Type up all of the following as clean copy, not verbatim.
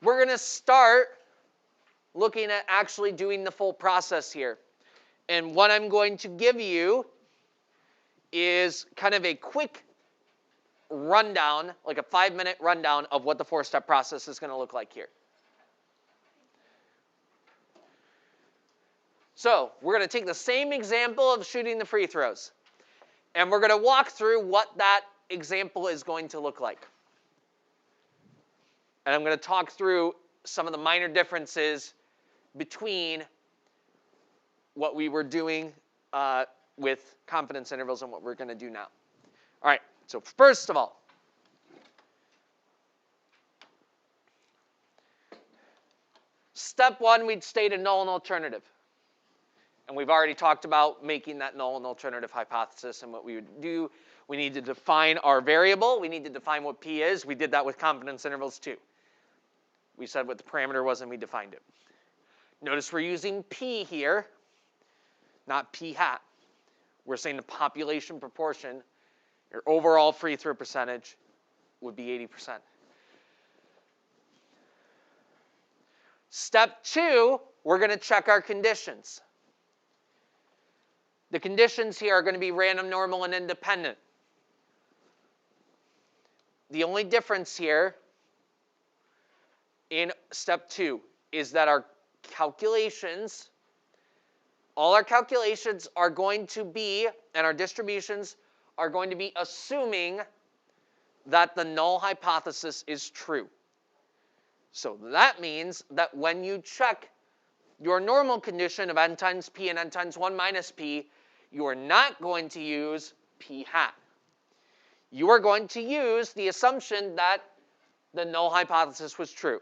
we're going to start looking at actually doing the full process here. And what I'm going to give you is kind of a quick rundown, like a 5-minute rundown of what the 4-step process is going to look like here. So we're going to take the same example of shooting the free throws, and we're going to walk through what that example is going to look like. And I'm going to talk through some of the minor differences between what we were doing with confidence intervals and what we're going to do now. All right, so first of all, step 1, we'd state a null and alternative. And we've already talked about making that null and alternative hypothesis and what we would do. We need to define our variable. We need to define what P is. We did that with confidence intervals too. We said what the parameter was and we defined it. Notice we're using P here, not P hat. We're saying the population proportion, your overall free throw percentage would be 80%. Step 2, we're going to check our conditions. The conditions here are going to be random, normal, and independent. The only difference here in step 2 is that our calculations, all our calculations are going to be, and our distributions are going to be assuming that the null hypothesis is true. So that means that when you check your normal condition of n times p and n times 1 minus p, you are not going to use p hat. You are going to use the assumption that the null hypothesis was true.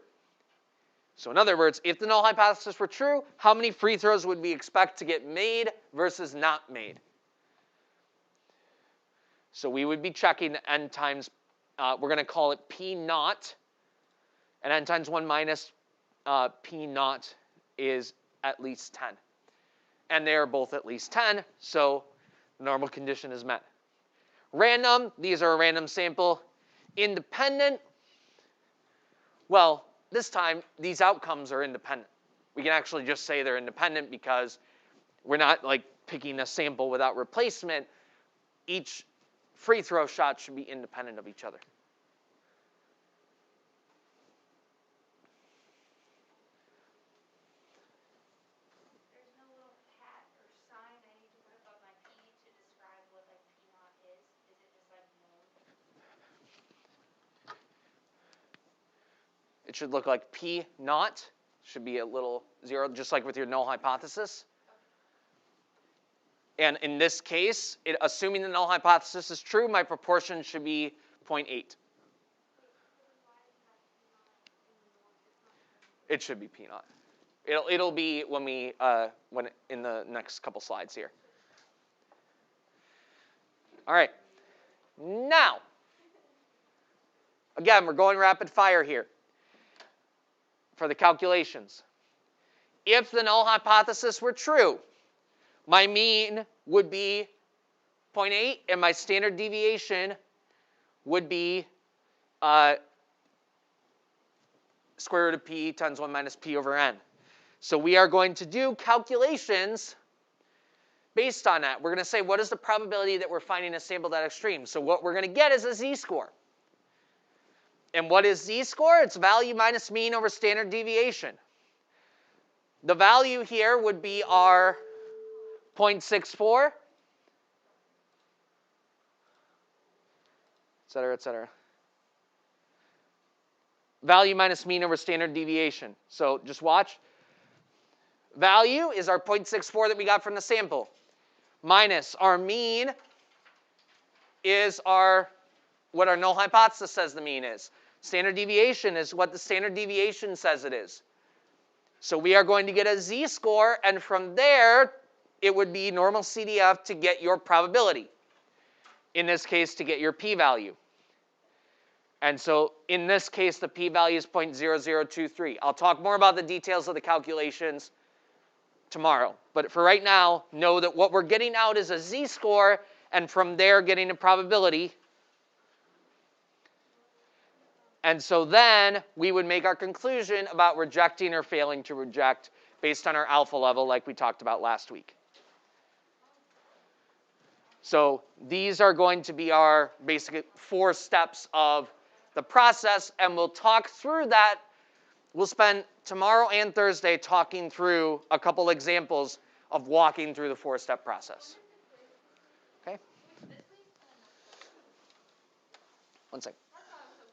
So in other words, if the null hypothesis were true, how many free throws would we expect to get made versus not made? So we would be checking n times, we're going to call it p naught, and n times 1 minus p naught is at least 10. And they are both at least 10, so the normal condition is met. Random, these are a random sample. Independent, well, this time these outcomes are independent. We can actually just say they're independent because we're not like picking a sample without replacement. Each free throw shot should be independent of each other. It should look like P naught, should be a little 0, just like with your null hypothesis. And in this case, assuming the null hypothesis is true, my proportion should be 0.8. It should be P naught. It'll be when in the next couple slides here. All right. Now, again, we're going rapid fire here for the calculations. If the null hypothesis were true, my mean would be 0.8 and my standard deviation would be square root of p times 1 minus p over n. So we are going to do calculations based on that. We're going to say, what is the probability that we're finding a sample that extreme? So what we're going to get is a z-score. And what is z-score? It's value minus mean over standard deviation. The value here would be our 0.64, et cetera, et cetera. Value minus mean over standard deviation. So just watch. Value is our 0.64 that we got from the sample. Minus our mean is what our null hypothesis says the mean is. Standard deviation is what the standard deviation says it is. So we are going to get a z-score, and from there, it would be normal CDF to get your probability. In this case, to get your p-value. And so in this case, the p-value is 0.0023. I'll talk more about the details of the calculations tomorrow. But for right now, know that what we're getting out is a z-score, and from there getting a probability. And so then we would make our conclusion about rejecting or failing to reject based on our alpha level like we talked about last week. So these are going to be our basically 4 steps of the process, and we'll talk through that. We'll spend tomorrow and Thursday talking through a couple examples of walking through the 4-step process. Okay? One second.